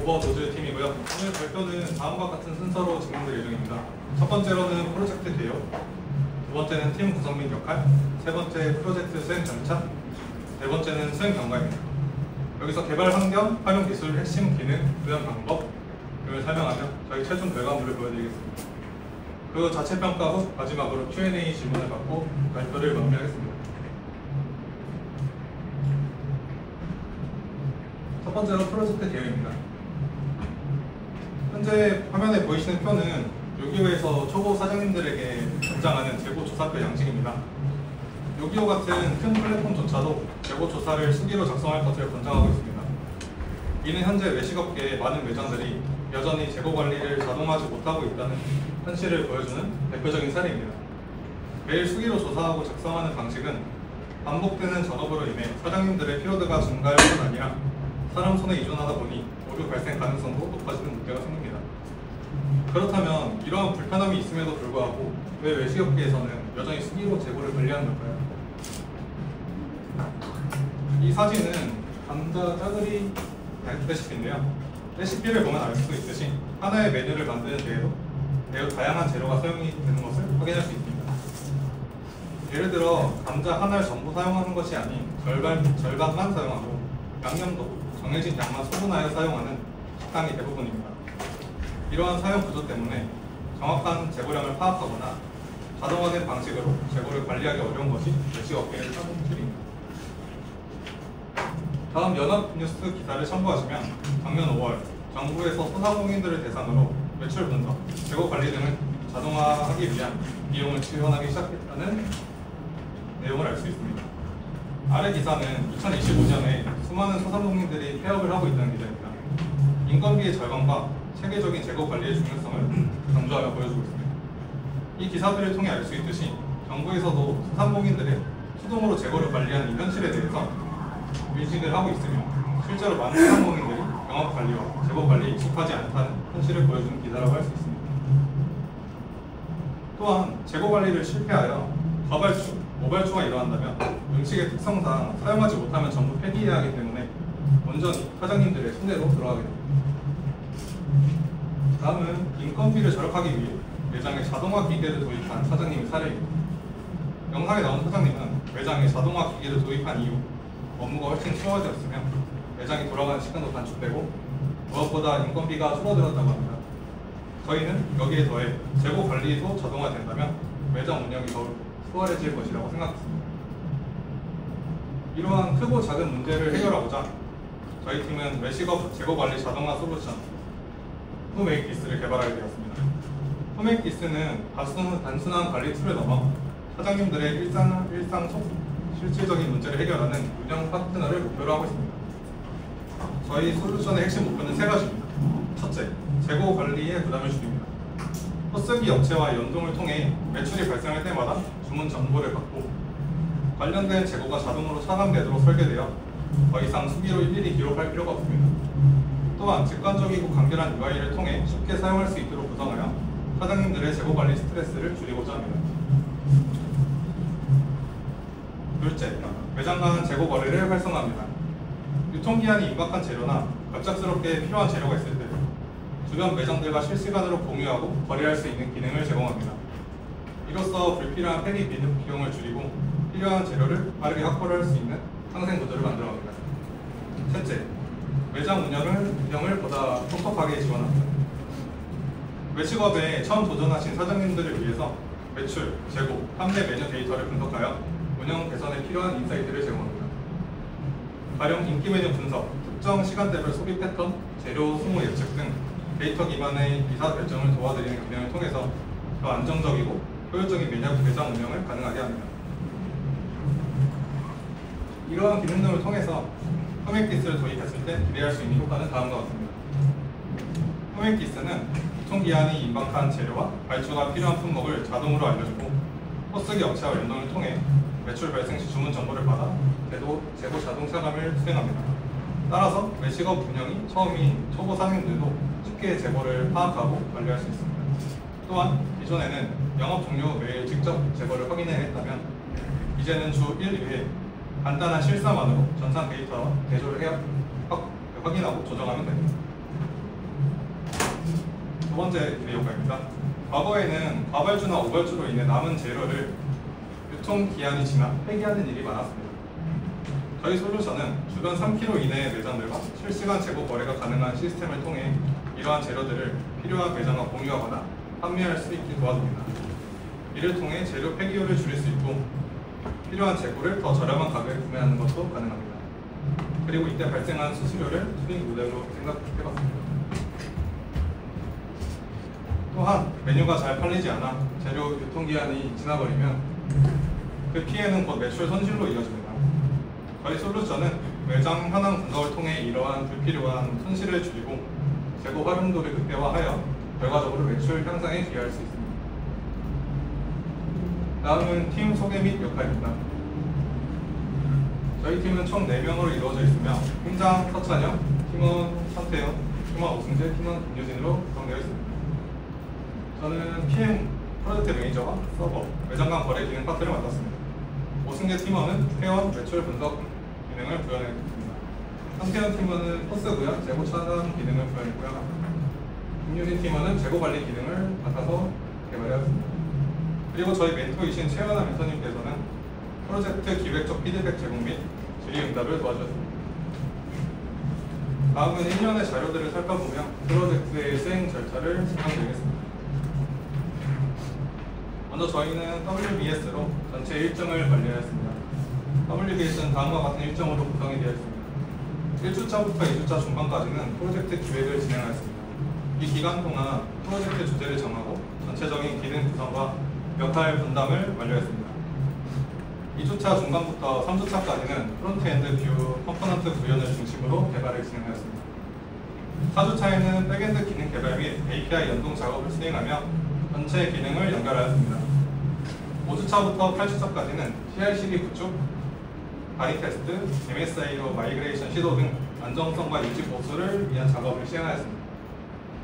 5번 노즈 팀이고요. 오늘 발표는 다음과 같은 순서로 진행될 예정입니다. 첫 번째로는 프로젝트 개요, 두 번째는 팀 구성 및 역할, 세 번째 프로젝트 수행 절차, 네 번째는 수행 경과입니다. 여기서 개발 환경, 활용 기술, 핵심 기능, 구현 방법 등을 설명하며 저희 최종 결과물을 보여드리겠습니다. 그 자체 평가 후 마지막으로 Q&A 질문을 받고 발표를 마무리하겠습니다. 첫 번째로 프로젝트 개요입니다. 현재 화면에 보이시는 표는 요기요에서 초보 사장님들에게 권장하는 재고 조사표 양식입니다. 요기요 같은 큰 플랫폼조차도 재고 조사를 수기로 작성할 것을 권장하고 있습니다. 이는 현재 외식업계의 많은 매장들이 여전히 재고 관리를 자동화하지 못하고 있다는 현실을 보여주는 대표적인 사례입니다. 매일 수기로 조사하고 작성하는 방식은 반복되는 작업으로 인해 사장님들의 피로도가 증가할 뿐 아니라 사람 손에 의존하다 보니 오류 발생 가능성도 높아지는 문제가 생깁니다. 그렇다면 이러한 불편함이 있음에도 불구하고 왜 외식업계에서는 여전히 수기로 재고를 관리하는 걸까요? 이 사진은 감자 짜글이 레시피인데요. 레시피를 보면 알 수 있듯이 하나의 메뉴를 만드는 데에도 매우 다양한 재료가 사용이 되는 것을 확인할 수 있습니다. 예를 들어 감자 하나를 전부 사용하는 것이 아닌 절반만 사용하고 양념도 정해진 양만 소분하여 사용하는 식당이 대부분입니다. 이러한 사용 구조 때문에 정확한 재고량을 파악하거나 자동화된 방식으로 재고를 관리하기 어려운 것이 외식업계의 사무실입니다. 다음 연합뉴스 기사를 참고하시면 작년 5월 정부에서 소상공인들을 대상으로 매출 분석, 재고 관리 등을 자동화하기 위한 비용을 지원하기 시작했다는 내용을 알 수 있습니다. 아래 기사는 2025년에 수많은 소상공인들이 폐업을 하고 있다는 기사입니다. 인건비의 절감과 체계적인 재고 관리의 중요성을 강조하며 보여주고 있습니다. 이 기사들을 통해 알 수 있듯이 정부에서도 소상공인들의 수동으로 재고를 관리하는 이 현실에 대해서 인식을 하고 있으며 실제로 많은 소상공인들이 영업 관리와 재고 관리에 익숙하지 않다는 현실을 보여주는 기사라고 할 수 있습니다. 또한 재고 관리를 실패하여 과발주, 모발주가 일어난다면 음식의 특성상 사용하지 못하면 전부 폐기해야 하기 때문에 온전히 사장님들의 손해로 들어가게 됩니다. 다음은 인건비를 절약하기 위해 매장에 자동화 기계를 도입한 사장님의 사례입니다. 영상에 나온 사장님은 매장에 자동화 기계를 도입한 이후 업무가 훨씬 쉬워졌으며 매장이 돌아가는 시간도 단축되고 무엇보다 인건비가 줄어들었다고 합니다. 저희는 여기에 더해 재고 관리도 자동화된다면 매장 운영이 더욱 수월해질 것이라고 생각했습니다. 이러한 크고 작은 문제를 해결하고자 저희 팀은 외식업 재고 관리 자동화 솔루션 홈메이키스를 개발하게 되었습니다. 홈메이키스는 단순한 관리 툴을 넘어 사장님들의 일상 속 실질적인 문제를 해결하는 운영 파트너를 목표로 하고 있습니다. 저희 솔루션의 핵심 목표는 세 가지입니다. 첫째, 재고 관리에 부담을 줄입니다. 포스기 업체와 연동을 통해 매출이 발생할 때마다 주문 정보를 받고 관련된 재고가 자동으로 차감되도록 설계되어 더 이상 수기로 일일이 기록할 필요가 없습니다. 또한 직관적이고 간결한 UI를 통해 쉽게 사용할 수 있도록 구성하여 사장님들의 재고 관리 스트레스를 줄이고자 합니다. 둘째, 매장 간 재고 거래를 활성화합니다. 유통기한이 임박한 재료나 갑작스럽게 필요한 재료가 있을 때 주변 매장들과 실시간으로 공유하고 거래할 수 있는 기능을 제공합니다. 이로써 불필요한 폐기 비용을 줄이고 필요한 재료를 빠르게 확보를 할 수 있는 상생 구조를 만들어갑니다. 셋째, 매장 운영을 보다 똑똑하게 지원합니다. 외식업에 처음 도전하신 사장님들을 위해서 매출, 재고, 판매 메뉴 데이터를 분석하여 운영 개선에 필요한 인사이트를 제공합니다. 가령 인기 메뉴 분석, 특정 시간대별 소비 패턴, 재료 소모 예측 등 데이터 기반의 이사 결정을 도와드리는 기능을 통해서 더 안정적이고 효율적인 매장 운영을 가능하게 합니다. 이러한 기능들을 통해서 홈메이키스를 도입했을 때 기대할 수 있는 효과는 다음과 같습니다. 홈메이키스는 유통기한이 임박한 재료와 발주가 필요한 품목을 자동으로 알려주고 포스기 업체와 연동을 통해 매출 발생 시 주문 정보를 받아 재고 자동 차감을 수행합니다. 따라서 외식업 운영이 처음인 초보 상인들도 쉽게 재고를 파악하고 관리할 수 있습니다. 또한 기존에는 영업 종료 매일 직접 재고를 확인해야 했다면 이제는 주 1, 2회 간단한 실사만으로 전산 데이터 대조를 확인하고 조정하면 됩니다. 두 번째 기대효과입니다. 과거에는 과발주나 오발주로 인해 남은 재료를 유통기한이 지나 폐기하는 일이 많았습니다. 저희 솔루션은 주변 3km 이내의 매장들과 실시간 재고 거래가 가능한 시스템을 통해 이러한 재료들을 필요한 매장과 공유하거나 판매할 수 있게 도와줍니다. 이를 통해 재료 폐기율을 줄일 수 있고 필요한 재고를 더 저렴한 가격에 구매하는 것도 가능합니다. 그리고 이때 발생한 수수료를 수익 모델로 생각해봤습니다. 또한 메뉴가 잘 팔리지 않아 재료 유통기한이 지나버리면 그 피해는 곧 매출 손실로 이어집니다. 저희 솔루션은 매장 현황 분석을 통해 이러한 불필요한 손실을 줄이고 재고 활용도를 극대화하여 결과적으로 매출 향상에 기여할 수 있습니다. 다음은 팀 소개 및 역할입니다. 저희 팀은 총 4명으로 이루어져 있으며 팀장 서찬영, 팀원 선태현, 팀원 오승재, 팀원 김유진으로 구성되어 있습니다. 저는 PM 프로젝트 매니저와 서버, 매장 간 거래 기능 파트를 맡았습니다. 오승재 팀원은 회원 매출 분석 기능을 구현했습니다. 선태현 팀원은 포스 구현, 재고 차단 기능을 구현했고요. 김유진 팀원은 재고 관리 기능을 맡아서 개발하였습니다. 그리고 저희 멘토이신 최연아 멘토님께서는 프로젝트 기획적 피드백 제공 및 질의응답을 도와주셨습니다. 다음은 1년의 자료들을 살펴보며 프로젝트의 수행 절차를 설명드리겠습니다. 먼저 저희는 WBS로 전체 일정을 관리하였습니다. WBS는 다음과 같은 일정으로 구성이 되어 있습니다. 1주차부터 2주차 중반까지는 프로젝트 기획을 진행하였습니다. 이 기간 동안 프로젝트 주제를 정하고 전체적인 기능 구성과 역할 분담을 완료했습니다. 2주차 중반부터 3주차까지는 프론트엔드 뷰 컴포넌트 구현을 중심으로 개발을 진행하였습니다. 4주차에는 백엔드 기능 개발 및 API 연동 작업을 수행하며 전체 기능을 연결하였습니다. 5주차부터 8주차까지는 CI/CD 구축, 바리 테스트, MSI로 마이그레이션 시도 등 안정성과 유지 보수를 위한 작업을 시행하였습니다.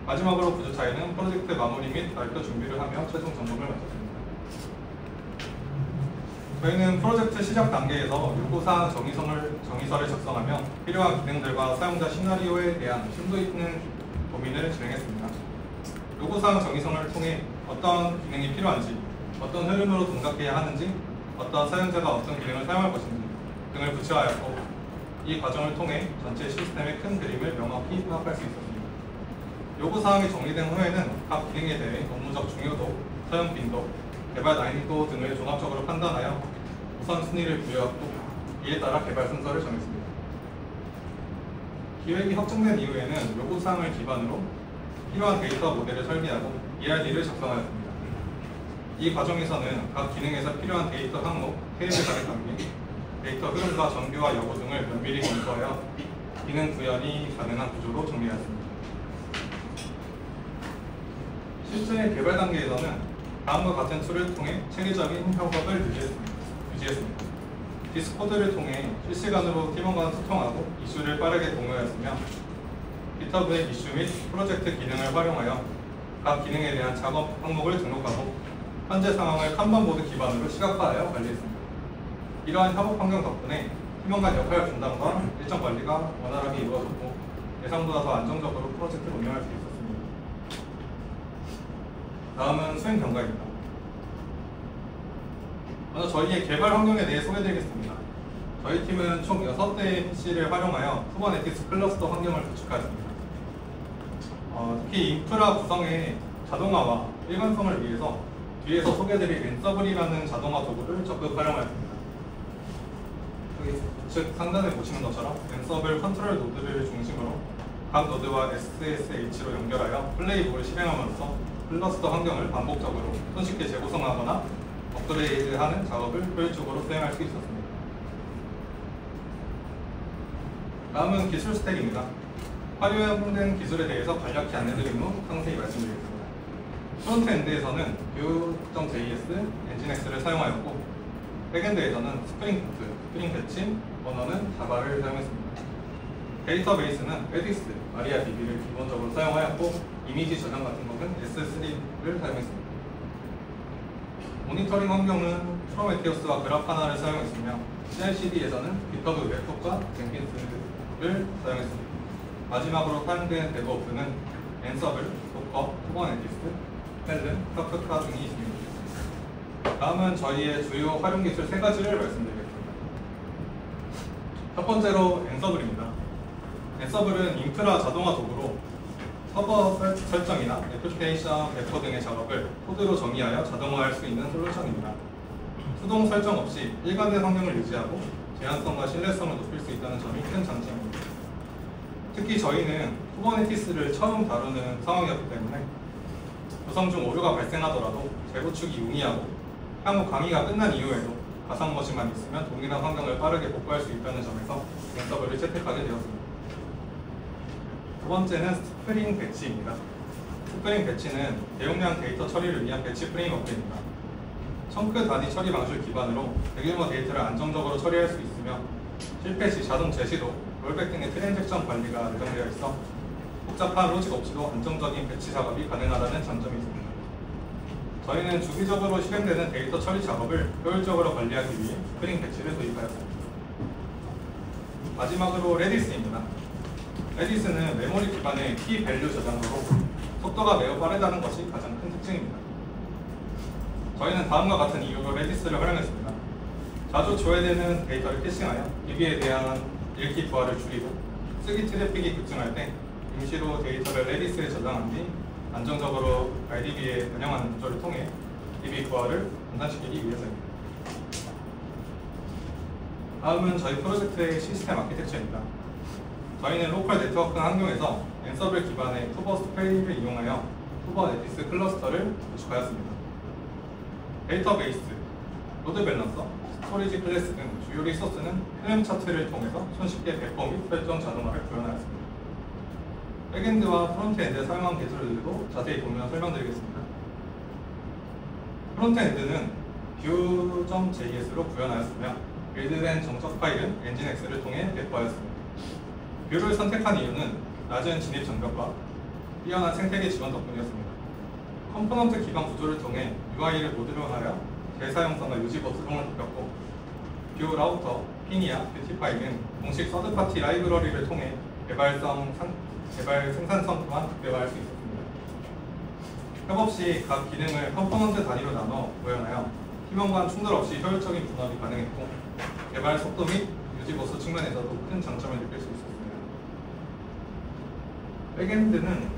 마지막으로 9주차에는 프로젝트 마무리 및 발표 준비를 하며 최종 점검을 마쳤습니다. 저희는 프로젝트 시작 단계에서 요구사항 정의서를 작성하며 필요한 기능들과 사용자 시나리오에 대한 심도 있는 고민을 진행했습니다. 요구사항 정의서를 통해 어떤 기능이 필요한지, 어떤 흐름으로 동작해야 하는지, 어떤 사용자가 어떤 기능을 사용할 것인지 등을 구체화하였고, 이 과정을 통해 전체 시스템의 큰 그림을 명확히 파악할 수 있었습니다. 요구사항이 정리된 후에는 각 기능에 대해 업무적 중요도, 사용 빈도, 개발 난이도 등을 종합적으로 판단하여 우선순위를 부여하고 이에 따라 개발 순서를 정했습니다. 기획이 확정된 이후에는 요구사항을 기반으로 필요한 데이터 모델을 설계하고 ERD를 작성하였습니다. 이 과정에서는 각 기능에서 필요한 데이터 항목, 테이블 가득 담긴 데이터 흐름과 정규화 여부 등을 면밀히 검토하여 기능 구현이 가능한 구조로 정리하였습니다. 실제 개발 단계에서는 다음과 같은 툴을 통해 체계적인 협업을 유지했습니다. 디스코드를 통해 실시간으로 팀원과 소통하고 이슈를 빠르게 공유하였으며 GitHub의 이슈 및 프로젝트 기능을 활용하여 각 기능에 대한 작업 항목을 등록하고 현재 상황을 칸반보드 기반으로 시각화하여 관리했습니다. 이러한 협업 환경 덕분에 팀원 간 역할 분담과 일정 관리가 원활하게 이루어졌고 예상보다 더 안정적으로 프로젝트를 운영할 수 있었습니다. 다음은 수행 경과입니다. 먼저 저희의 개발 환경에 대해 소개드리겠습니다. 저희 팀은 총 6대의 PC를 활용하여 쿠버네티스 클러스터 환경을 구축하였습니다. 특히 인프라 구성의 자동화와 일관성을 위해서 뒤에서 소개드릴 엔서블이라는 자동화 도구를 적극 활용하였습니다. 여기 우측 상단에 보시는 것처럼 엔서블 컨트롤 노드를 중심으로 각 노드와 SSH로 연결하여 플레이북을 실행함으로써 클러스터 환경을 반복적으로 손쉽게 재구성하거나 업그레이드하는 작업을 효율적으로 수행할 수 있었습니다. 다음은 기술 스택입니다. 활용된 기술에 대해서 간략히 안내드린 후 상세히 말씀드리겠습니다. 프론트엔드에서는 Vue.js, 엔진엑스를 사용하였고 백엔드에서는 스프링 부트, 스프링 배치, 언어는 자바를 사용했습니다. 데이터베이스는 Redis, MariaDB를 기본적으로 사용하였고 이미지 저장 같은 것은 S3를 사용했습니다. 모니터링 환경은 프로메테우스와 그라파나를 사용했으며 CI/CD에서는 GitHub 웹훅과 젠킨스를 사용했습니다. 마지막으로 사용된 데브오프는 앤서블, 도커, 쿠버네티스, 헬름, 카프카 등이 있습니다. 다음은 저희의 주요 활용 기술 3가지를 말씀드리겠습니다. 첫 번째로 앤서블입니다. 앤서블은 인프라 자동화 도구로 서버 설정이나 애플리케이션 배포 등의 작업을 코드로 정의하여 자동화할 수 있는 솔루션입니다. 수동 설정 없이 일관된 환경을 유지하고 제한성과 신뢰성을 높일 수 있다는 점이 큰 장점입니다. 특히 저희는 쿠버네티스를 처음 다루는 상황이었기 때문에 구성 중 오류가 발생하더라도 재구축이 용이하고 향후 강의가 끝난 이후에도 가상 머신만 있으면 동일한 환경을 빠르게 복구할 수 있다는 점에서 앤서블을 채택하게 되었습니다. 두 번째는 스프링 배치입니다. 스프링 배치는 대용량 데이터 처리를 위한 배치 프레임워크입니다. 청크 단위 처리 방식을 기반으로 대규모 데이터를 안정적으로 처리할 수 있으며 실패 시 자동 제시도, 롤백 등의 트랜잭션 관리가 예정되어 있어 복잡한 로직 없이도 안정적인 배치 작업이 가능하다는 장점이 있습니다. 저희는 주기적으로 실행되는 데이터 처리 작업을 효율적으로 관리하기 위해 스프링 배치를 도입하였습니다. 마지막으로 레디스입니다. 레디스는 메모리 기반의 키 밸류 저장소로 속도가 매우 빠르다는 것이 가장 큰 특징입니다. 저희는 다음과 같은 이유로 레디스를 활용했습니다. 자주 조회되는 데이터를 캐싱하여 DB에 대한 읽기 부하를 줄이고 쓰기 트래픽이 급증할 때 임시로 데이터를 레디스에 저장한 뒤 안정적으로 IDB에 반영하는 구조를 통해 DB 부하를 분산시키기 위해서입니다. 다음은 저희 프로젝트의 시스템 아키텍처입니다. 저희는 로컬 네트워크 환경에서 앤서블 기반의 투버스트 페이를 이용하여 쿠버네티스 클러스터를 구축하였습니다. 데이터베이스, 로드 밸런서, 스토리지 클래스 등 주요 리소스는 헬름 차트를 통해서 손쉽게 배포 및 설정 자동화를 구현하였습니다. 백엔드와 프론트엔드에 사용한 기술들도 자세히 보면 설명드리겠습니다. 프론트엔드는 vue.js로 구현하였으며 빌드된 정적 파일은 엔진X를 통해 배포하였습니다. 뷰를 선택한 이유는 낮은 진입 장벽과 뛰어난 생태계 지원 덕분이었습니다. 컴포넌트 기반 구조를 통해 UI를 모듈화하여 대사용성과 유지 보수성을 높였고 뷰 라우터, 피니아, 뷰티 파일은 공식 서드파티 라이브러리를 통해 개발 생산성 또한 극대화할 수 있었습니다. 협업 시 각 기능을 컴포넌트 단위로 나눠 구현하여 팀원 간 충돌 없이 효율적인 분업이 가능했고 개발 속도 및 유지 보수 측면에서도 큰 장점을 느낄 수 있었습니다. 백엔드는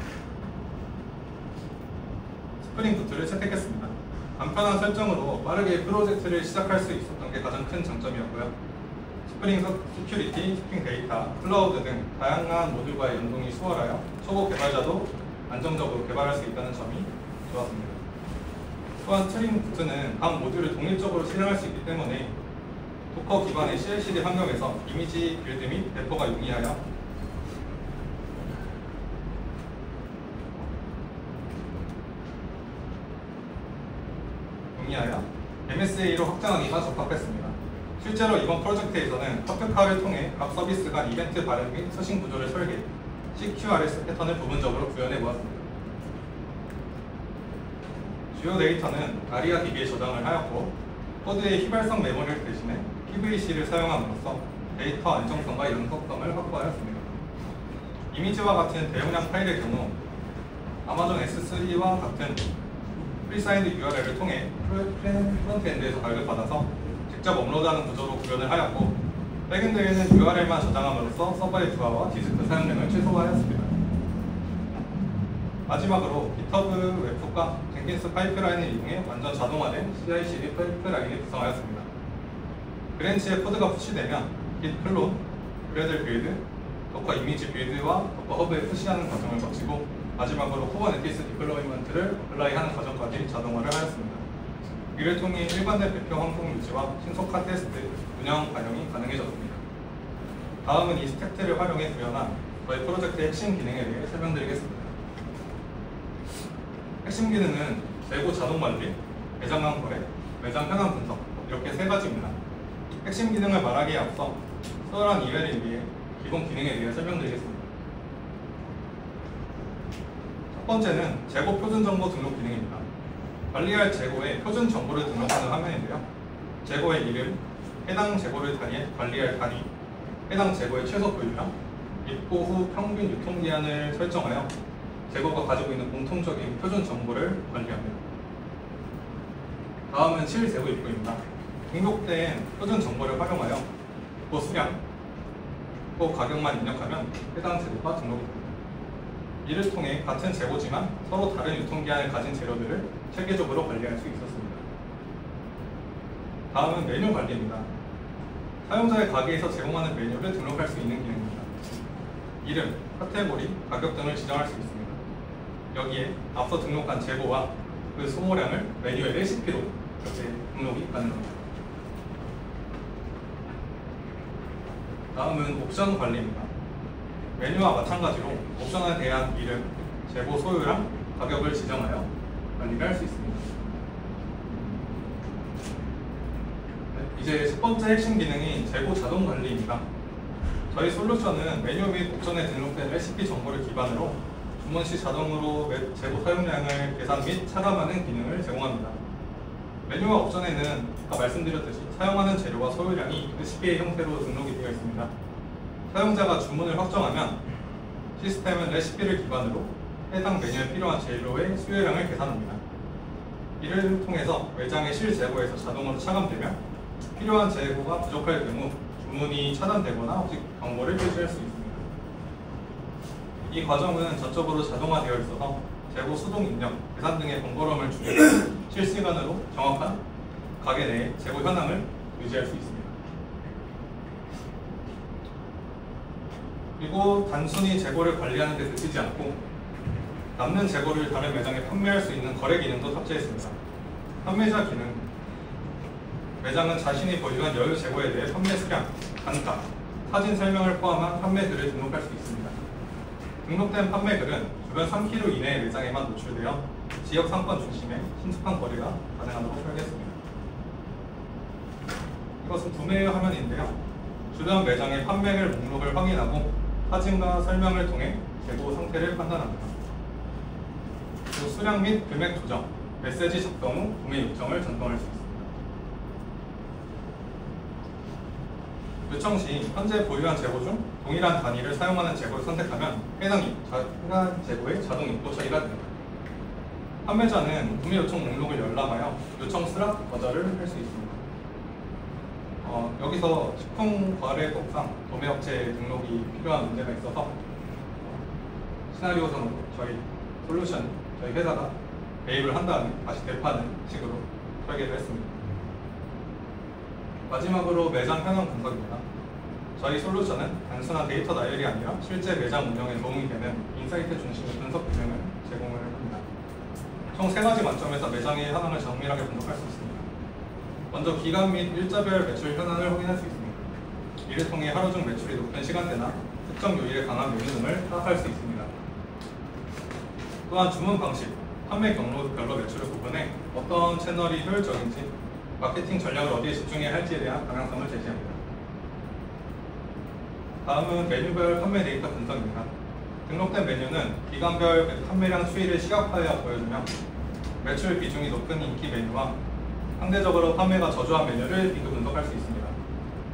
스프링 부트를 채택했습니다. 간편한 설정으로 빠르게 프로젝트를 시작할 수 있었던 게 가장 큰 장점이었고요. 스프링 시큐리티, 스프링 데이터, 클라우드 등 다양한 모듈과의 연동이 수월하여 초보 개발자도 안정적으로 개발할 수 있다는 점이 좋았습니다. 또한 스프링 부트는 각 모듈을 독립적으로 실행할 수 있기 때문에 도커 기반의 CI/CD 환경에서 이미지 빌드 및 배포가 용이하여 MSA로 확장하기가 적합했습니다. 실제로 이번 프로젝트에서는 카프카를 통해 각 서비스 간 이벤트 발행 및 서신 구조를 설계, CQRS 패턴을 부분적으로 구현해 보았습니다. 주요 데이터는 아리아 DB에 저장을 하였고 코드의 휘발성 메모리를 대신해 PVC를 사용함으로써 데이터 안정성과 연속성을 확보하였습니다. 이미지와 같은 대용량 파일의 경우 아마존 S3와 같은 프리사인드 URL을 통해 프론트엔드에서 발급받아서 직접 업로드하는 구조로 구현을 하였고 백엔드에는 URL만 저장함으로써 서버의 부하와 디스크 사용량을 최소화하였습니다. 마지막으로 GitHub 웹훅과 젠킨스 파이프라인을 이용해 완전 자동화된 CI/CD 파이프라인을 구성하였습니다. 브랜치에 코드가 푸시되면 git 클론, 그래들 빌드, 도커 이미지 빌드와 도커 허브에 푸시하는 과정을 거치고 마지막으로 쿠버네티스 디플로이먼트를 어플라이하는 과정까지 자동화를 하였습니다. 이를 통해 일관된 배표 환경 유지와 신속한 테스트, 운영 반영이 가능해졌습니다. 다음은 이 스택트를 활용해 구현한 저희 프로젝트의 핵심 기능에 대해 설명드리겠습니다. 핵심 기능은 재고 자동 관리, 매장간 거래, 매장 현황 분석 이렇게 3가지입니다. 핵심 기능을 말하기에 앞서 수월한 이해를 위해 기본 기능에 대해 설명드리겠습니다. 첫 번째는 재고 표준 정보 등록 기능입니다. 관리할 재고에 표준 정보를 등록하는 화면인데요. 재고의 이름, 해당 재고를 관리할 단위, 해당 재고의 최소 보유량, 입고 후 평균 유통기한을 설정하여 재고가 가지고 있는 공통적인 표준 정보를 관리합니다. 다음은 실재고 입고입니다. 등록된 표준 정보를 활용하여 입고 수량, 입고 가격만 입력하면 해당 재고가 등록이 됩니다. 이를 통해 같은 재고지만 서로 다른 유통기한을 가진 재료들을 체계적으로 관리할 수 있었습니다. 다음은 메뉴 관리입니다. 사용자의 가게에서 제공하는 메뉴를 등록할 수 있는 기능입니다. 이름, 카테고리, 가격 등을 지정할 수 있습니다. 여기에 앞서 등록한 재고와 그 소모량을 메뉴의 레시피로 이렇게 등록이 가능합니다. 다음은 옵션 관리입니다. 메뉴와 마찬가지로 옵션에 대한 이름, 재고 소유량, 가격을 지정하여 관리를 할 수 있습니다. 이제 첫 번째 핵심 기능인 재고 자동 관리입니다. 저희 솔루션은 메뉴 및 옵션에 등록된 레시피 정보를 기반으로 주문 시 자동으로 재고 사용량을 계산 및 차감하는 기능을 제공합니다. 메뉴와 옵션에는 아까 말씀드렸듯이 사용하는 재료와 소유량이 레시피의 형태로 등록이 되어 있습니다. 사용자가 주문을 확정하면 시스템은 레시피를 기반으로 해당 메뉴에 필요한 재료의 수요량을 계산합니다. 이를 통해서 매장의 실재고에서 자동으로 차감되며 필요한 재고가 부족할 경우 주문이 차단되거나 혹시 경고를 표시할 수 있습니다. 이 과정은 전적으로 자동화되어 있어서 재고 수동 입력, 계산 등의 번거로움을 줄이고 실시간으로 정확한 가게 내의 재고 현황을 유지할 수 있습니다. 그리고 단순히 재고를 관리하는 데 그치지 않고 남는 재고를 다른 매장에 판매할 수 있는 거래 기능도 탑재했습니다. 판매자 기능, 매장은 자신이 보유한 여유 재고에 대해 판매 수량, 단가, 사진 설명을 포함한 판매글을 등록할 수 있습니다. 등록된 판매글은 주변 3km 이내의 매장에만 노출되어 지역 상권 중심의 신속한 거래가 가능하도록 설계했습니다. 이것은 구매 화면인데요. 주변 매장의 판매글 목록을 확인하고 사진과 설명을 통해 재고 상태를 판단합니다. 그리고 수량 및 금액 조정, 메시지 작성 후 구매 요청을 전송할 수 있습니다. 요청 시 현재 보유한 재고 중 동일한 단위를 사용하는 재고를 선택하면 해당 재고의 자동 입고 처리가 됩니다. 판매자는 구매 요청 목록을 열람하여 요청 수락 거절을 할 수 있습니다. 여기서 식품거래법상 도매업체 등록이 필요한 문제가 있어서 시나리오상으로 저희 솔루션, 저희 회사가 매입을 한 다음에 다시 대파하는 식으로 설계를 했습니다. 마지막으로 매장 현황 분석입니다. 저희 솔루션은 단순한 데이터 나열이 아니라 실제 매장 운영에 도움이 되는 인사이트 중심의 분석 기능을 제공을 합니다. 총 3가지 관점에서 매장의 현황을 정밀하게 분석할 수 있습니다. 먼저 기간 및 일자별 매출 현황을 확인할 수 있습니다. 이를 통해 하루 중 매출이 높은 시간대나 특정 요일에 강한 메뉴 등을 파악할 수 있습니다. 또한 주문 방식, 판매 경로별로 매출을 구분해 어떤 채널이 효율적인지, 마케팅 전략을 어디에 집중해야 할지에 대한 방향성을 제시합니다. 다음은 메뉴별 판매 데이터 분석입니다. 등록된 메뉴는 기간별 판매량 추이를 시각화하여 보여주며 매출 비중이 높은 인기 메뉴와 상대적으로 판매가 저조한 메뉴를 비교 분석할 수 있습니다.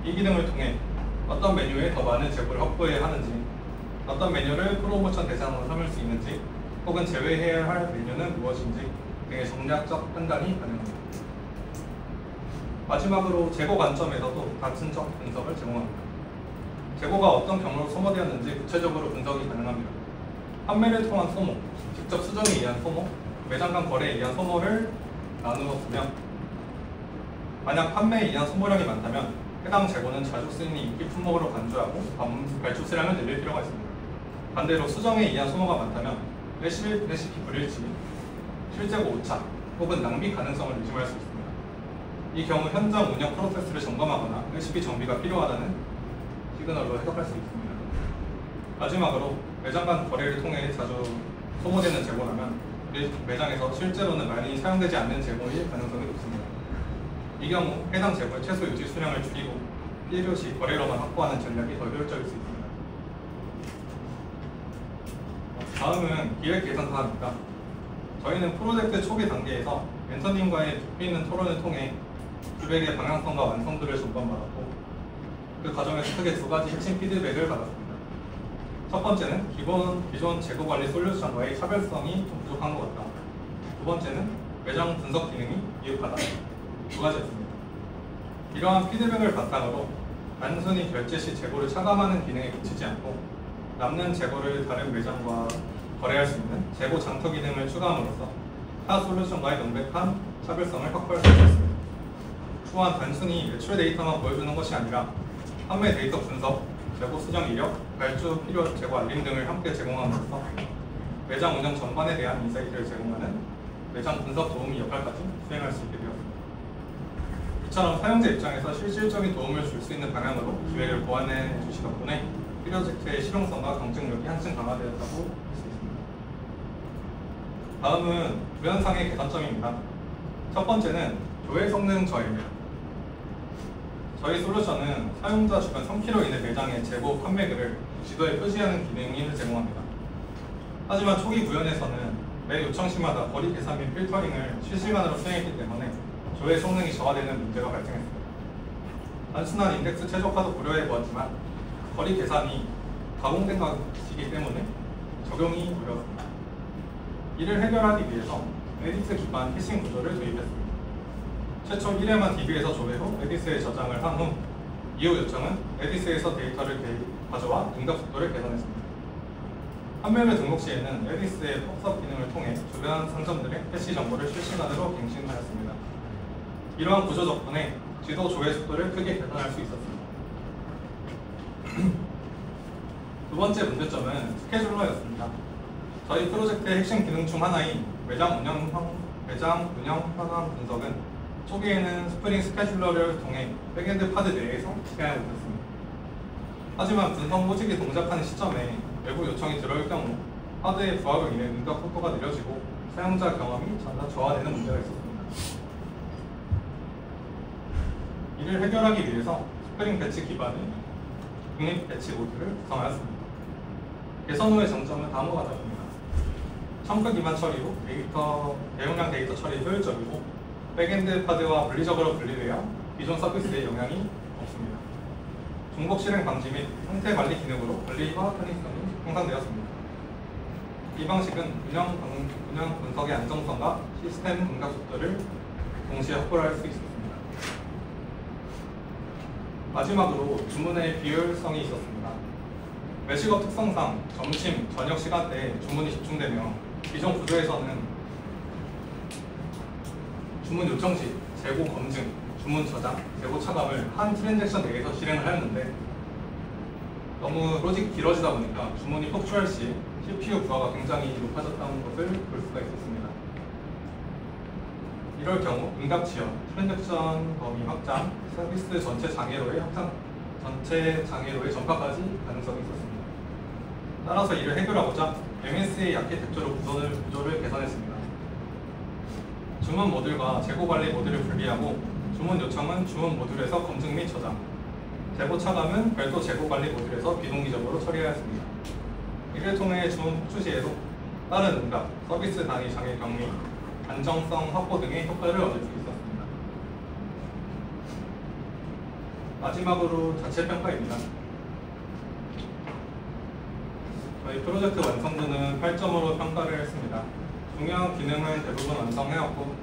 이 기능을 통해 어떤 메뉴에 더 많은 재고를 확보해야 하는지, 어떤 메뉴를 프로모션 대상으로 삼을 수 있는지, 혹은 제외해야 할 메뉴는 무엇인지 등의 전략적 판단이 가능합니다. 마지막으로 재고 관점에서도 다층적 분석을 제공합니다. 재고가 어떤 경로로 소모되었는지 구체적으로 분석이 가능합니다. 판매를 통한 소모, 직접 수정에 의한 소모, 매장 간 거래에 의한 소모를 나누었으며, 만약 판매에 의한 소모량이 많다면 해당 재고는 자주 쓰이는 인기 품목으로 간주하고 발주 수량을 늘릴 필요가 있습니다. 반대로 수정에 의한 소모가 많다면 레시피 불일치, 실재고 오차 혹은 낭비 가능성을 의심할 수 있습니다. 이 경우 현장 운영 프로세스를 점검하거나 레시피 정비가 필요하다는 시그널로 해석할 수 있습니다. 마지막으로 매장 간 거래를 통해 자주 소모되는 재고라면 매장에서 실제로는 많이 사용되지 않는 재고일 가능성이 높습니다. 이 경우 해당 재고의 최소 유지 수량을 줄이고 필요시 거래로만 확보하는 전략이 더 효율적일 수 있습니다. 다음은 기획 계산 사항입니다. 저희는 프로젝트 초기 단계에서 앤서님과의 깊이 있는 토론을 통해 기획의 방향성과 완성도를 점검받았고 그 과정에서 크게 두 가지 핵심 피드백을 받았습니다. 첫 번째는 기존 재고관리 솔루션과의 차별성이 좀 부족한 것 같다. 두 번째는 매장 분석 기능이 미흡하다. 두 가지였습니다. 이러한 피드백을 바탕으로 단순히 결제 시 재고를 차감하는 기능에 그치지 않고 남는 재고를 다른 매장과 거래할 수 있는 재고 장터 기능을 추가함으로써 타 솔루션과의 명백한 차별성을 확보할 수 있었습니다. 또한 단순히 매출 데이터만 보여주는 것이 아니라 판매 데이터 분석, 재고 수정 이력, 발주 필요 재고 알림 등을 함께 제공함으로써 매장 운영 전반에 대한 인사이트를 제공하는 매장 분석 도우미 역할까지 수행할 수 있게 되었습니다. 이처럼 사용자 입장에서 실질적인 도움을 줄 수 있는 방향으로 기획을 보완해 주시 덕분에 프로젝트의 실용성과 경쟁력이 한층 강화되었다고 할 수 있습니다. 다음은 구현상의 개선점입니다. 첫 번째는 조회 성능 저해입니다. 저희 솔루션은 사용자 주변 3km 이내 매장의 재고 판매글을 지도에 표시하는 기능을 제공합니다. 하지만 초기 구현에서는 매 요청 시마다 거리 계산 및 필터링을 실시간으로 수행했기 때문에 조회 성능이 저하되는 문제가 발생했습니다. 단순한 인덱스 최적화도 고려해 보았지만 거리 계산이 가공된 것이기 때문에 적용이 어려웠습니다. 이를 해결하기 위해서 에디스 기반 캐싱 구조를 도입했습니다. 최초 1회만 DB에서 조회 후 에디스에 저장을 한 후 이후 요청은 에디스에서 데이터를 가져와 응답 속도를 개선했습니다. 판매를 등록 시에는 에디스의 팝업 기능을 통해 주변 상점들의 캐시 정보를 실시간으로 갱신하였습니다. 이러한 구조 덕분에 지도 조회 속도를 크게 개선할 수 있었습니다. 두 번째 문제점은 스케줄러였습니다. 저희 프로젝트의 핵심 기능 중 하나인 매장 운영 현황 분석은 초기에는 스프링 스케줄러를 통해 백엔드 파드 내에서 실행하고 있었습니다. 하지만 분석 모직이 동작하는 시점에 외부 요청이 들어올 경우 파드의 부하로 인해 응답 속도가 느려지고 사용자 경험이 점차 저하되는 문제가 있었습니다. 이를 해결하기 위해서 스프링 배치 기반의 독립 배치 모듈을 구성하였습니다. 개선 후의 장점은 다음과 같았습니다. 첨가 기반 처리로 대용량 데이터 처리 효율적이고 백엔드 파드와 분리적으로 분리되어 기존 서비스에 영향이 없습니다. 중복 실행 방지 및 상태 관리 기능으로 관리와 편의성이 향상되었습니다. 이 방식은 운영 분석의 안정성과 시스템 응답 속도를 동시에 확보할 수 있었습니다. 마지막으로 주문의 비효율성이 있었습니다. 매식업 특성상 점심, 저녁 시간대에 주문이 집중되며 기존 구조에서는 주문 요청 시 재고 검증, 주문 저장, 재고 차감을 한 트랜잭션 내에서 실행을 하였는데 너무 로직이 길어지다 보니까 주문이 폭주할 시 CPU 부하가 굉장히 높아졌다는 것을 볼 수가 있었습니다. 이럴 경우 응답 지연, 트랜잭션 범위 확장, 서비스 전체 장애로의 전파까지 가능성이 있었습니다. 따라서 이를 해결하고자 MSA 아키텍처로 구조를 개선했습니다. 주문 모듈과 재고 관리 모듈을 분리하고 주문 요청은 주문 모듈에서 검증 및 저장, 재고 차감은 별도 재고 관리 모듈에서 비동기적으로 처리하였습니다. 이를 통해 주문 폭주 시에도 다른 응답, 서비스 단위 장애 경미, 안정성 확보 등의 효과를 얻을 수 있었습니다. 마지막으로 자체 평가입니다. 저희 프로젝트 완성도는 8점으로 평가를 했습니다. 중요한 기능은 대부분 완성해왔고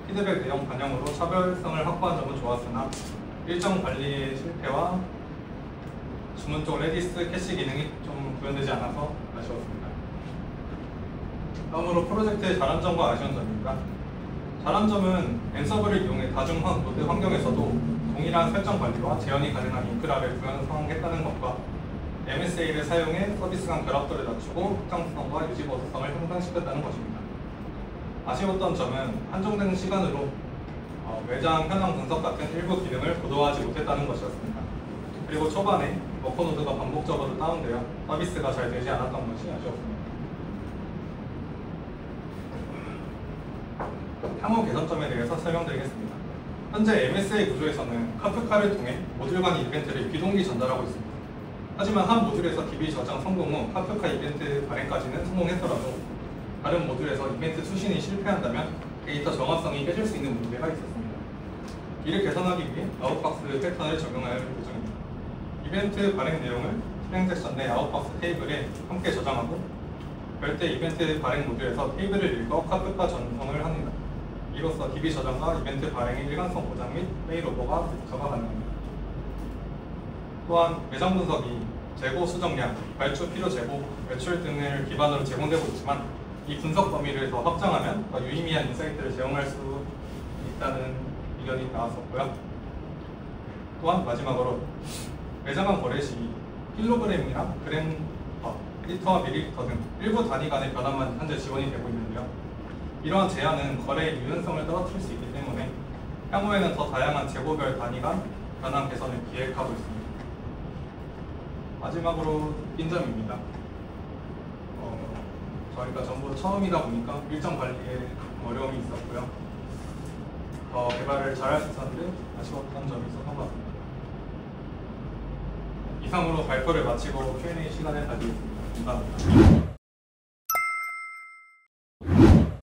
피드백 내용 반영으로 차별성을 확보한 점은 좋았으나 일정 관리의 실패와 주문 쪽 레디스 캐시 기능이 좀 구현되지 않아서 아쉬웠습니다. 다음으로 프로젝트의 잘한 점과 아쉬운 점입니다. 잘한 점은 앤서블을 이용해 다중 노드 환경에서도 동일한 설정 관리와 재현이 가능한 인프라를 구현했다는 것과 MSA를 사용해 서비스 간 결합도를 낮추고 확장성과 유지 보수성을 향상시켰다는 것입니다. 아쉬웠던 점은 한정된 시간으로 매장 현황 분석 같은 일부 기능을 고도화하지 못했다는 것이었습니다. 그리고 초반에 워커노드가 반복적으로 다운되어 서비스가 잘 되지 않았던 것이 아쉬웠습니다. 향후 개선점에 대해서 설명드리겠습니다. 현재 MSA 구조에서는 카프카를 통해 모듈 간 이벤트를 비동기 전달하고 있습니다. 하지만 한 모듈에서 DB 저장 성공 후 카프카 이벤트 발행까지는 성공했더라도 다른 모듈에서 이벤트 수신이 실패한다면 데이터 정확성이 깨질 수 있는 문제가 있었습니다. 이를 개선하기 위해 아웃박스 패턴을 적용할 예정입니다. 이벤트 발행 내용을 실행 섹션 내 아웃박스 테이블에 함께 저장하고 별대 이벤트 발행 모듈에서 테이블을 읽어 카프카 전송을 합니다. 이로써 DB 저장과 이벤트 발행의 일관성 보장 및 페이로버가 가능합니다. 또한 매장 분석이 재고 수정량, 발주 필요 재고, 매출 등을 기반으로 제공되고 있지만 이 분석 범위를 더 확장하면 더 유의미한 인사이트를 제공할 수 있다는 의견이 나왔었고요. 또한 마지막으로 매장 간 거래 시 킬로그램이랑 그램, 리터와 밀리리터 등 일부 단위 간의 변화만 현재 지원이 되고 있는데요. 이러한 제한은 거래의 유연성을 떨어뜨릴 수 있기 때문에 향후에는 더 다양한 재고별 단위 간 변화 개선을 기획하고 있습니다. 마지막으로 느낀 점입니다. 저희가 전부 처음이다 보니까 일정 관리에 어려움이 있었고요. 더 개발을 잘할 수 있었는데 아쉬웠던 점이 있었던 것 같습니다. 이상으로 발표를 마치고 Q&A 시간을 가지겠습니다. 감사합니다.